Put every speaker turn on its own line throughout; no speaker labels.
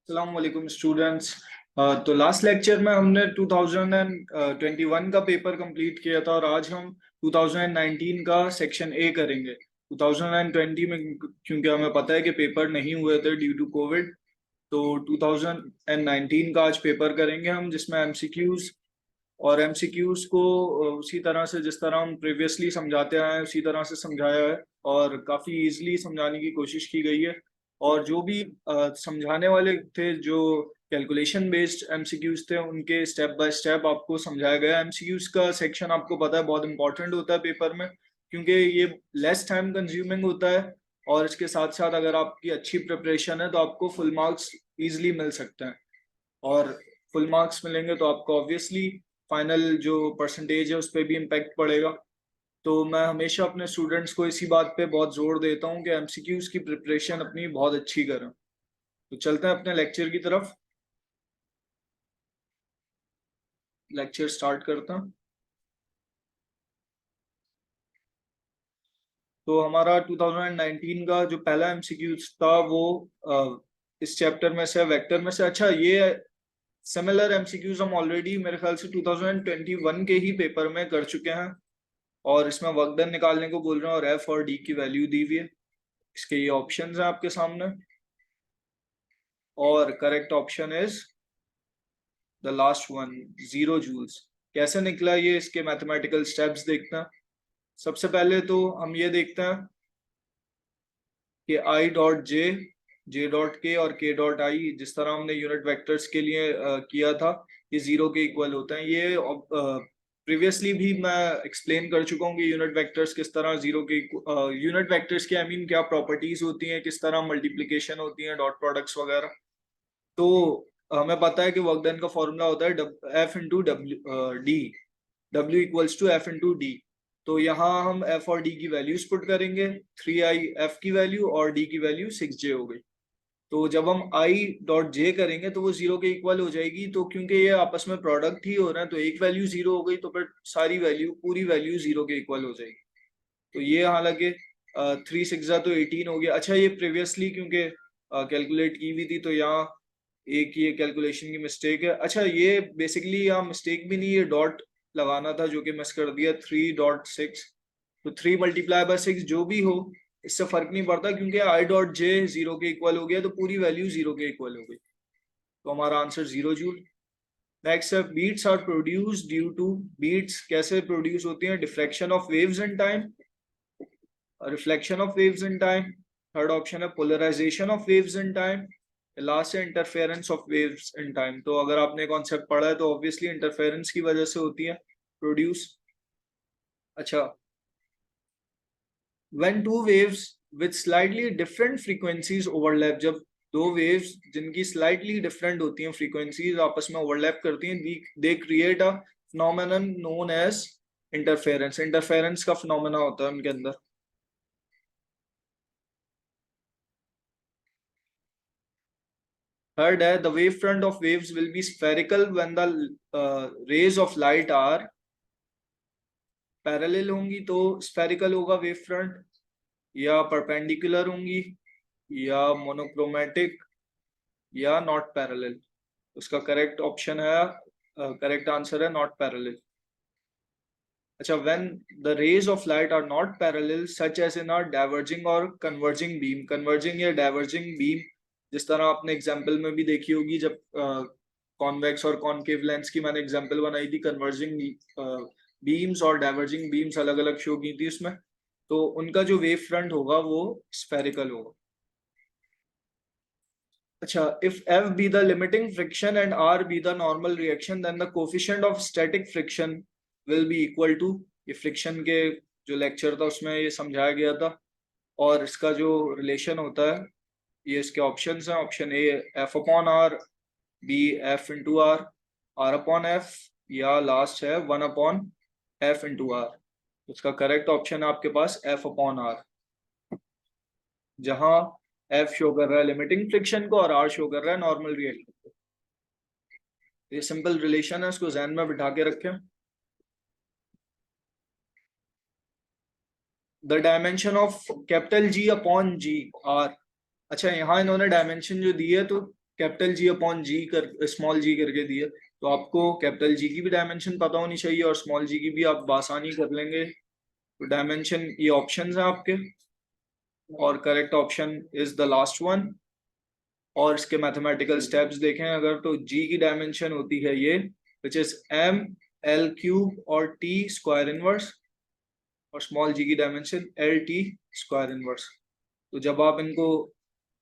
अस्सलाम वालेकुम स्टूडेंट्स। तो लास्ट लेक्चर में हमने 2021 का पेपर कंप्लीट किया था और आज हम 2019 का सेक्शन ए करेंगे। 2020 में क्योंकि हमें पता है कि पेपर नहीं हुए थे ड्यू टू कोविड, तो 2019 का आज पेपर करेंगे हम, जिसमें एमसीक्यूज और एमसीक्यूज को उसी तरह से जिस तरह हम प्रीवियसली समझाते आए हैं उसी तरह से समझाया है और काफी इजीली समझाने की कोशिश की गई है। और जो भी समझाने वाले थे, जो कैलकुलेशन बेस्ड एमसीक्यूज थे, उनके स्टेप बाय स्टेप आपको समझाया गया। एमसीक्यूज का सेक्शन आपको पता है बहुत इंपॉर्टेंट होता है पेपर में, क्योंकि ये लेस टाइम कंज्यूमिंग होता है और इसके साथ साथ अगर आपकी अच्छी प्रिपरेशन है तो आपको फुल मार्क्स इजीली मिल सकते हैं। और फुल मार्क्स मिलेंगे तो आपको ऑब्वियसली फाइनल जो परसेंटेज है उस पर भी इम्पेक्ट पड़ेगा। तो मैं हमेशा अपने स्टूडेंट्स को इसी बात पे बहुत जोर देता हूँ कि एमसीक्यूज की प्रिपरेशन अपनी बहुत अच्छी करें। तो चलते हैं अपने लेक्चर की तरफ। लेक्चर स्टार्ट करता हूँ। तो हमारा 2019 का जो पहला एमसीक्यूज था वो इस चैप्टर में से, वेक्टर में से। अच्छा, ये सिमिलर एमसीक्यूज हम ऑलरेडी मेरे ख्याल से 2021 के ही पेपर में कर चुके हैं और इसमें वर्क डन निकालने को बोल रहे हैं और एफ और डी की वैल्यू दी हुई है। इसके ये ऑप्शंस हैं आपके सामने और correct option is the last one, 0 joules. कैसे निकला ये, इसके मैथमेटिकल स्टेप्स देखते हैं। सबसे पहले तो हम ये देखते हैं कि I dot J, J dot के और के डॉट आई, जिस तरह हमने यूनिट वेक्टर्स के लिए किया था, ये 0 के इक्वल होते हैं। ये प्रीवियसली भी मैं एक्सप्लेन कर चुका हूँ कि यूनिट वेक्टर्स किस तरह 0 के यूनिट वेक्टर्स के क्या प्रॉपर्टीज होती हैं, किस तरह मल्टीप्लीकेशन होती है, डॉट प्रोडक्ट्स वगैरह। तो हमें पता है कि वर्क डन का फॉर्मूला होता है F into W D, W equals to F into D. तो यहाँ हम एफ और डी की वैल्यूज पुट करेंगे। 3i एफ की वैल्यू और डी की वैल्यू 6j हो गई। तो जब हम आई डॉट जे करेंगे तो वो 0 के इक्वल हो जाएगी। तो क्योंकि ये आपस में प्रोडक्ट ही हो रहा है तो एक वैल्यू 0 हो गई, तो फिर सारी वैल्यू, पूरी वैल्यू 0 के इक्वल हो जाएगी। तो ये हालांकि 3 6 तो 18 हो गया। अच्छा, ये प्रीवियसली क्योंकि कैलकुलेट की हुई थी तो यहाँ एक ये कैलकुलेशन की मिस्टेक है। अच्छा, ये बेसिकली यहाँ मिस्टेक भी नहीं, ये डॉट लगाना था जो कि मिस कर दिया। 3.6, तो 3 × 6 जो भी हो, इससे फर्क नहीं पड़ता क्योंकि आई डॉट जे 0 के इक्वल हो गया तो पूरी वैल्यू 0 के इक्वल हो गई। तो हमारा आंसर 0 जूल। नेक्स्ट है, beats are produce due to, beats कैसे प्रोड्यूस होती हैं? Diffraction of waves in time, reflection of waves in time. Third option है polarisation of waves in time. Last है interference of waves in time. तो अगर आपने concept पढ़ा है तो ऑब्वियसली इंटरफेरेंस की वजह से होती है प्रोड्यूस। अच्छा, when two waves with slightly different frequencies overlap, जब दो waves जिनकी slightly different होती हैं frequencies आपस में overlap करती हैं, they create a phenomenon known as interference। interference का phenomena होता है उनके अंदर। थर्ड है, the wave front of waves will be spherical when the rays of light are parallel होंगी तो spherical होगा wave front, या perpendicular होंगी, या मोनोक्रोमेटिक, या नॉट पैरेलल। उसका करेक्ट ऑप्शन है, करेक्ट आंसर है नॉट पैरेलल। अच्छा, when the rays of light are not parallel such as in are diverging और कन्वर्जिंग बीम। कन्वर्जिंग या डाइवर्जिंग बीम जिस तरह आपने एग्जांपल में भी देखी होगी, जब कॉन्वेक्स और कॉनकेव लेंस की मैंने एग्जांपल बनाई थी, कन्वर्जिंग बीम्स और डाइवर्जिंग बीम्स अलग अलग शो की थी उसमें, तो उनका जो वेव फ्रंट होगा वो स्फेरिकल होगा। अच्छा, if F be the limiting friction and R be the normal reaction, then the coefficient of static friction will be equal to, ये फ्रिक्शन के जो लेक्चर था उसमें ये समझाया गया था और इसका जो रिलेशन होता है ये इसके ऑप्शंस हैं। Option A F upon R, B F into R, R upon F, या लास्ट है 1 अपॉन एफ इंटू आर। उसका करेक्ट ऑप्शन है आपके पास F अपॉन आर, जहां एफ शो कर रहा है लिमिटिंग फ्रिक्शन को और आर शो कर रहा है नॉर्मल रिएक्शन को। ये सिंपल रिलेशन है, इसको ध्यान में बिठा के रखें। The dimension of capital G upon G R. अच्छा, यहाँ इन्होंने डायमेंशन जो दी है तो कैपिटल जी अपॉन जी कर स्मॉल जी करके दिया, तो आपको कैपिटल जी की भी डायमेंशन पता होनी चाहिए और स्मॉल जी की भी, आप आसानी कर लेंगे। तो डायमेंशन ये ऑप्शंस हैं आपके, और correct option is the last one. और इसके मैथमेटिकल स्टेप्स देखें अगर, तो जी की डायमेंशन होती है ये, which is M L cube और टी स्क्वायर इनवर्स, और स्मॉल जी की dimension L T square inverse. तो जब आप इनको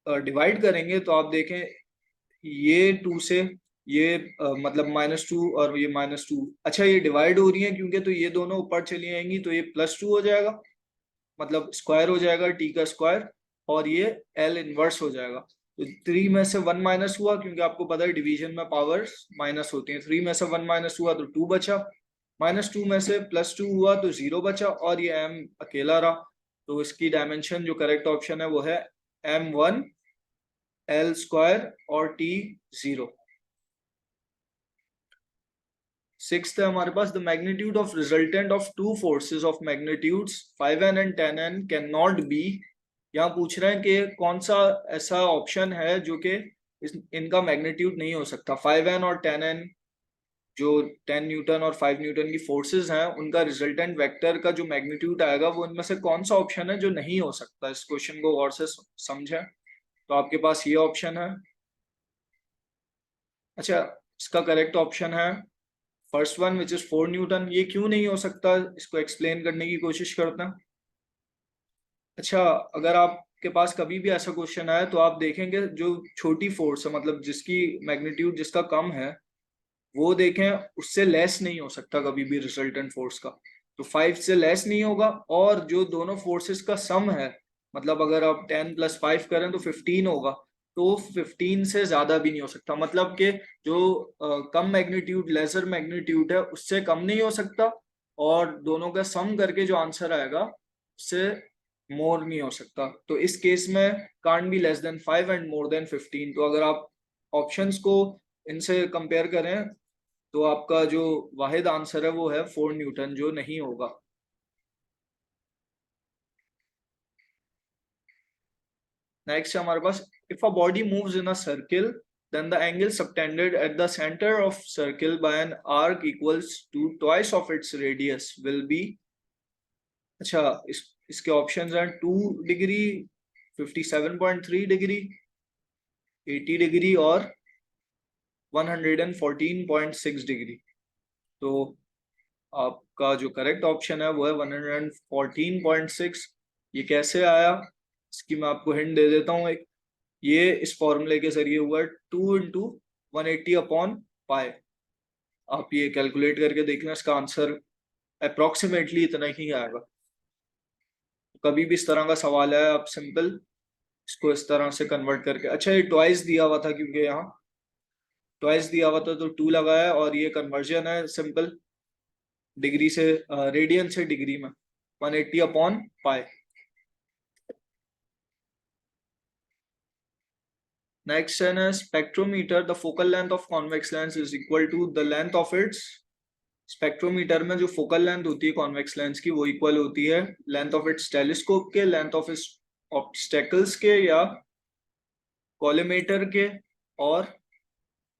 डिवाइड करेंगे तो आप देखें ये टू से ये मतलब -2 और ये -2, अच्छा ये डिवाइड हो रही है क्योंकि, तो ये दोनों ऊपर चली आएंगी तो ये +2 हो जाएगा, मतलब स्क्वायर हो जाएगा टी का स्क्वायर, और ये एल इनवर्स हो जाएगा। तो 3 में से 1 माइनस हुआ, क्योंकि आपको पता है डिवीजन में पावर्स माइनस होती हैं। 3 में से 1 माइनस हुआ तो 2 बचा, -2 में से +2 हुआ तो 0 बचा, और ये m अकेला रहा। तो इसकी डायमेंशन जो करेक्ट ऑप्शन है वो है m1 l स्क्वायर और t 0। सिक्स्थ है हमारे पास, the magnitude of resultant of two forces of magnitudes 5n and 10n can not be. यहाँ पूछ रहे हैं कि कौन सा ऐसा ऑप्शन है जो कि इनका मैग्नीट्यूड नहीं हो सकता। 5n और 10n, जो 10 न्यूटन और 5 न्यूटन की फोर्सेस हैं, उनका रिजल्टेंट वेक्टर का जो मैग्नीट्यूड आएगा वो इनमें से कौन सा ऑप्शन है जो नहीं हो सकता। इस क्वेश्चन को गौर से समझें। तो आपके पास ये ऑप्शन है। अच्छा, इसका करेक्ट ऑप्शन है first one which is 4 Newton. ये क्यों नहीं हो सकता, इसको एक्सप्लेन करने की कोशिश करते हैं। अच्छा, अगर आपके पास कभी भी ऐसा क्वेश्चन आए तो आप देखेंगे जो छोटी फोर्स है, मतलब जिसकी मैग्नीट्यूड जिसका कम है, वो देखें उससे लेस नहीं हो सकता कभी भी रिजल्टेंट फोर्स का। तो 5 से लेस नहीं होगा, और जो दोनों फोर्सेस का सम है, मतलब अगर आप 10 + 5 करें तो 15 होगा, तो 15 से ज्यादा भी नहीं हो सकता। मतलब कि जो कम मैग्नीट्यूड लेसर मैग्नीट्यूड है उससे कम नहीं हो सकता, और दोनों का सम करके जो आंसर आएगा उससे मोर नहीं हो सकता। तो इस केस में can't be less than 5 and more than 15। तो अगर आप ऑप्शंस को इनसे कंपेयर करें तो आपका जो वाहिद आंसर है वो है 4 न्यूटन, जो नहीं होगा। नेक्स्ट है हमारे पास, if a body moves in a circle then the angle subtended at the centre of circle by an arc equals to twice of its radius will be. अच्छा, इसके ऑप्शंस हैं 2 डिग्री, 57.3 डिग्री, 80 डिग्री और 114.6 degree. तो आपका जो correct option है वो है 114.6। ये कैसे आया, इसकी मैं आपको हिंट दे देता हूँ एक। ये इस फॉर्मूले के जरिए हुआ है, 2 × 180/π। आप ये कैलकुलेट करके देखना, इसका आंसर अप्रोक्सीमेटली इतना ही आएगा। कभी भी इस तरह का सवाल है, आप सिंपल इसको इस तरह से कन्वर्ट करके, अच्छा ये ट्वाइस दिया हुआ था क्योंकि यहाँ ट्वाइस दिया हुआ था तो 2 लगाया, और ये कन्वर्जन है सिंपल डिग्री से रेडियन से डिग्री में, 180/π। नेक्स्ट है ना, spectrometer, the focal length of convex lens is equal to the length of its. Spectrometer में जो फोकल लेंथ होती है कॉन्वेक्स लेंस की, वो इक्वल होती है लेंथ ऑफ इट्स टेलीस्कोप के, लेंथ ऑफ इट्स ऑब्स्टेकल्स के, या कॉलिमेटर के, और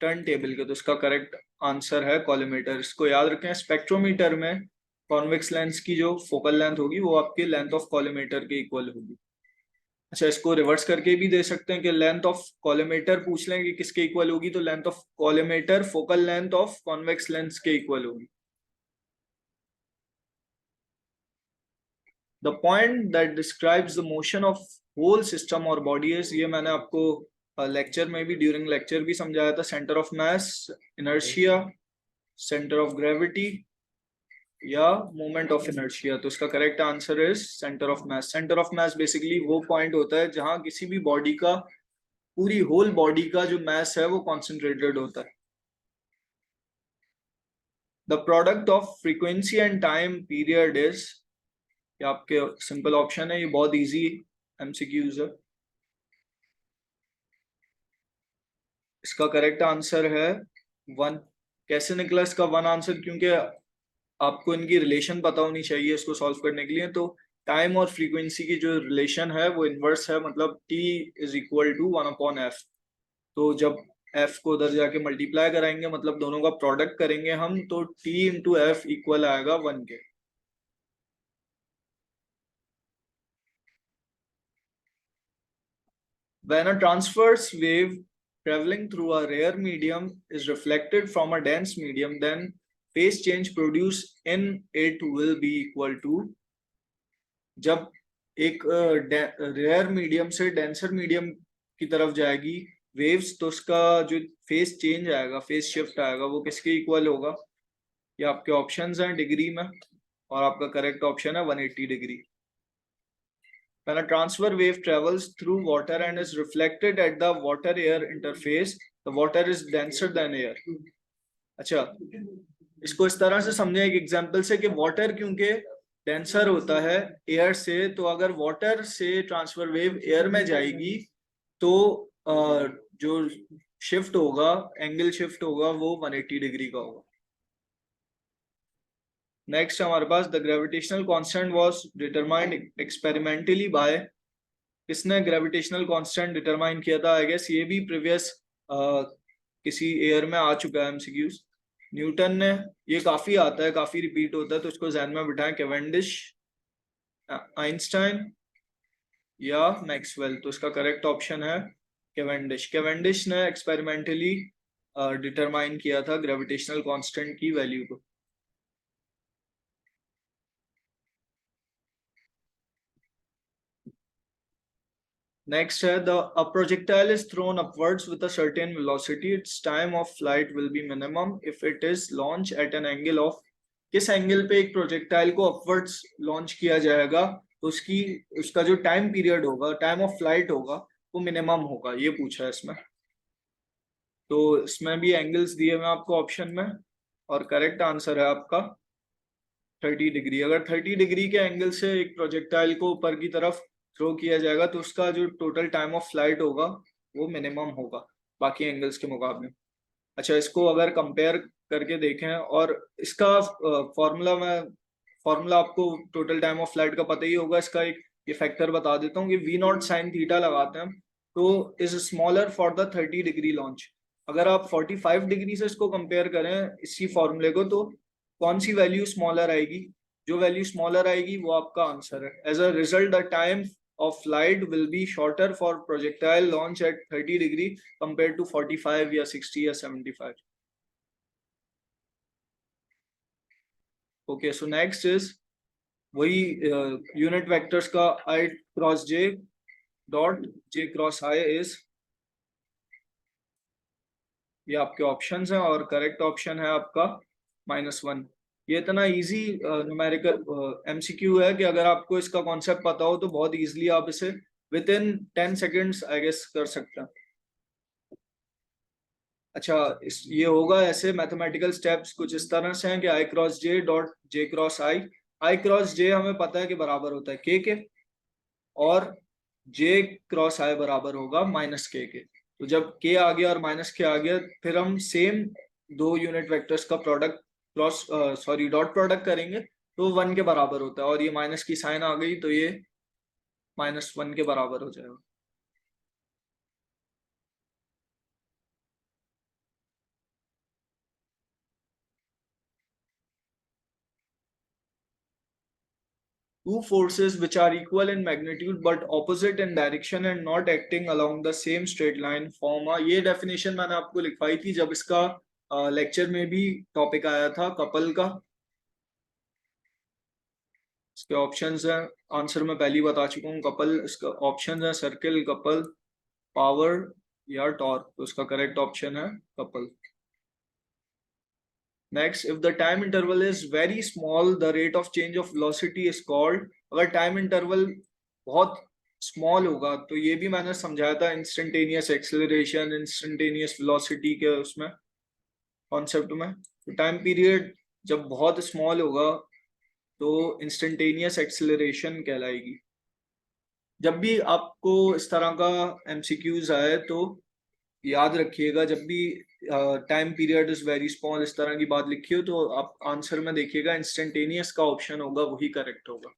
टर्न टेबल के। तो इसका करेक्ट आंसर है कॉलिमेटर। इसको याद रखें, स्पेक्ट्रोमीटर में कॉन्वेक्स लेंस की जो फोकल लेंथ होगी वो आपके लेंथ ऑफ कॉलिमेटर के इक्वल होगी। अच्छा, इसको रिवर्स करके भी दे सकते हैं कि लेंथ ऑफ कॉलिमेटर पूछ लें कि किसके इक्वल होगी, तो length of collimator focal length of convex lens के इक्वल होगी। The point that describes the motion of whole system और बॉडी इज, ये मैंने आपको लेक्चर में भी, ड्यूरिंग लेक्चर भी समझाया था। Centre of mass, inertia, centre of gravity, या मोमेंट ऑफ इनर्शिया। तो इसका correct answer is centre of mass. Centre of mass basically वो पॉइंट होता है जहां किसी भी बॉडी का, पूरी होल बॉडी का जो मास है वो कॉन्सेंट्रेटेड होता है। The product of frequency and time period is, ये आपके सिंपल ऑप्शन है, ये बहुत इजी एमसीक्यूज है। इसका करेक्ट आंसर है 1। कैसे निकला इसका 1 आंसर, क्योंकि आपको इनकी रिलेशन पता होनी चाहिए इसको सॉल्व करने के लिए। तो टाइम और फ्रीक्वेंसी की जो रिलेशन है वो इनवर्स है, मतलब t = 1/f। तो जब f को उधर जाके मल्टीप्लाई कराएंगे, मतलब दोनों का प्रोडक्ट करेंगे हम, तो t इंटू एफ इक्वल आएगा 1 के। When a transverse wave traveling through a rare medium is reflected from a dense medium, then phase change produced in it will be equal to, जब एक रेयर मीडियम से denser medium की तरफ जाएगी waves, तो उसका जो फेस चेंज आएगा, फेस शिफ्ट आएगा, वो किसके इक्वल होगा? ये आपके ऑप्शंस हैं डिग्री में, और आपका करेक्ट ऑप्शन है 180 degree. When a transfer wave travels through water and is reflected at the water-air interface, the water is denser than air. अच्छा, इसको इस तरह से समझे एक एग्जांपल से कि वाटर क्योंकि डेंसर होता है एयर से, तो अगर वाटर से ट्रांसफर वेव एयर में जाएगी तो जो शिफ्ट होगा, एंगल शिफ्ट होगा, वो 180 डिग्री का होगा। नेक्स्ट हमारे पास the gravitational constant was determined experimentally by, किसने ग्रेविटेशनल कांस्टेंट डिटरमाइन किया था? आई गेस ये भी प्रीवियस किसी ईयर में आ चुका है एमसीक्यूज। न्यूटन ने, ये काफी आता है, काफी रिपीट होता है, तो इसको ध्यान में बिठाएं, कैवेंडिश, आइंस्टाइन या मैक्सवेल। तो इसका करेक्ट ऑप्शन है कैवेंडिश। कैवेंडिश ने एक्सपेरिमेंटली डिटरमाइन किया था ग्रेविटेशनल कांस्टेंट की वैल्यू को। Next है a projectile is thrown upwards with a certain velocity. Its time of flight will be minimum if it is launched at an angle of, किस angle पे एक projectile को upwards launch किया जाएगा तो उसका जो टाइम पीरियड होगा, टाइम ऑफ फ्लाइट होगा, वो मिनिमम होगा, ये पूछा है इसमें। तो इसमें भी एंगल्स दिए हुए आपको ऑप्शन में, और करेक्ट आंसर है आपका 30 डिग्री। अगर 30 डिग्री के एंगल से एक प्रोजेक्टाइल को ऊपर की तरफ थ्रो किया जाएगा तो उसका जो टोटल टाइम ऑफ फ्लाइट होगा वो मिनिमम होगा बाकी एंगल्स के मुकाबले। अच्छा, इसको अगर कंपेयर करके देखें, और इसका फॉर्मूला आपको टोटल टाइम ऑफ फ्लाइट का पता ही होगा, इसका एक ये फैक्टर बता देता हूँ कि वी नॉट साइन थीटा लगाते हैं तो is smaller for the 30 degree launch. अगर आप 45 डिग्री से इसको कंपेयर करें इसी फॉर्मूले को, तो कौन सी वैल्यू स्मॉलर आएगी? जो वैल्यू स्मॉलर आएगी वो आपका आंसर है। As a result the time of flight will be shorter for projectile launch at 30 degree compared to 45 या 60 या 75. Okay, so next is वही यूनिट वेक्टर्स का I cross J dot J cross I is, ये आपके options हैं, और correct option है आपका -1। ये इतना इजी न्यूमेरिकल एमसीक्यू है कि अगर आपको इसका कॉन्सेप्ट पता हो तो बहुत इजीली आप इसे within 10 seconds I guess कर सकते हैं। अच्छा, ये होगा ऐसे, मैथमेटिकल स्टेप्स कुछ इस तरह से हैं कि I cross J dot J cross I cross J हमें पता है कि बराबर होता है के, और जे क्रॉस आई बराबर होगा माइनस के। तो जब के आ गया और माइनस के आ गया, फिर हम सेम दो यूनिट वेक्टर्स का प्रोडक्ट डॉट प्रोडक्ट करेंगे तो 1 के बराबर होता है, और ये माइनस की साइन आ गई तो ये -1 के बराबर हो जाएगा। Two forces which are equal in magnitude but opposite in direction and not acting along the same straight line form a, ये डेफिनेशन मैंने आपको लिखवाई थी जब इसका लेक्चर में भी टॉपिक आया था कपल का। इसके ऑप्शंस हैं, आंसर मैं पहले ही बता चुका हूँ, कपल। इसका ऑप्शन है सर्किल, कपल, पावर या टॉर्क। तो इसका करेक्ट ऑप्शन है couple. Next, if the time interval is very small, the rate of change of velocity is called, अगर टाइम इंटरवल बहुत स्मॉल होगा तो ये भी मैंने समझाया था इंस्टेंटेनियस एक्सेलरेशन, इंस्टेंटेनियस वेलोसिटी के उसमें कॉन्सेप्ट में। तो टाइम पीरियड जब बहुत स्मॉल होगा तो इंस्टेंटेनियस एक्सेलरेशन कहलाएगी। जब भी आपको इस तरह का एमसीक्यूज आए तो याद रखिएगा, जब भी time period is very small इस तरह की बात लिखी हो तो आप आंसर में देखिएगा इंस्टेंटेनियस का ऑप्शन होगा, वही करेक्ट होगा।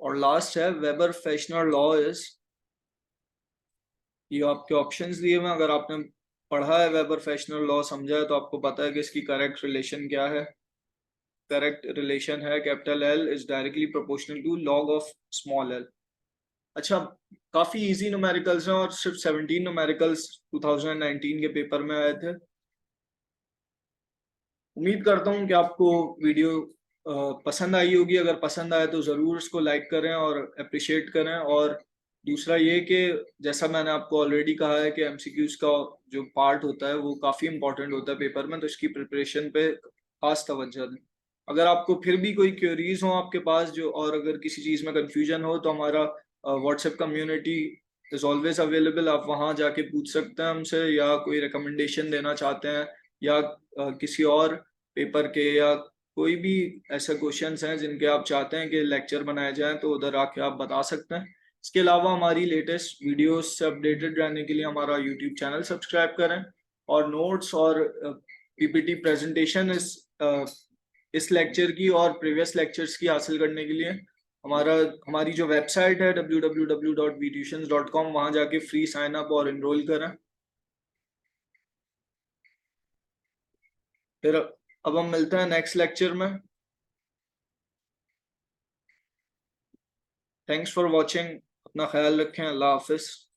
और लास्ट है वेबर फेशनर लॉ इज, ये आपके ऑप्शंस दिए हुए, अगर आपने पढ़ा है वेबर फेशनर लॉ, समझा है, तो आपको पता है कि इसकी करेक्ट रिलेशन क्या है। करेक्ट रिलेशन है capital L is directly proportional to log of small L. अच्छा, काफी इजी न्यूमेरिकल्स हैं और सिर्फ 17 न्यूमेरिकल्स 2019 के पेपर में आए थे। उम्मीद करता हूँ कि आपको वीडियो पसंद आई होगी। अगर पसंद आए तो ज़रूर इसको लाइक करें और अप्रिशिएट करें। और दूसरा ये कि जैसा मैंने आपको ऑलरेडी कहा है कि एमसीक्यूज का जो पार्ट होता है वो काफ़ी इंपॉर्टेंट होता है पेपर में, तो इसकी प्रिपरेशन पे खास तवज्जो दें। अगर आपको फिर भी कोई क्वेरीज हो आपके पास जो, और अगर किसी चीज़ में कंफ्यूजन हो, तो हमारा WhatsApp community is always available. आप वहाँ जाके पूछ सकते हैं हमसे, या कोई रिकमेंडेशन देना चाहते हैं, या किसी और पेपर के, या कोई भी ऐसे क्वेश्चंस हैं जिनके आप चाहते हैं कि लेक्चर बनाए जाएं, तो उधर आके आप बता सकते हैं। इसके अलावा हमारी लेटेस्ट वीडियोस से अपडेटेड रहने के लिए हमारा यूट्यूब चैनल सब्सक्राइब करें। और नोट्स और पीपीटी प्रेजेंटेशन इस लेक्चर की और प्रीवियस लेक्चर्स की हासिल करने के लिए हमारी जो वेबसाइट है www.vtuitions.com, वहां जाके फ्री साइन अप और इनरोल करें। फिर अब हम मिलते हैं नेक्स्ट लेक्चर में। Thanks for watching. अपना ख्याल रखें। अल्लाह हाफिज।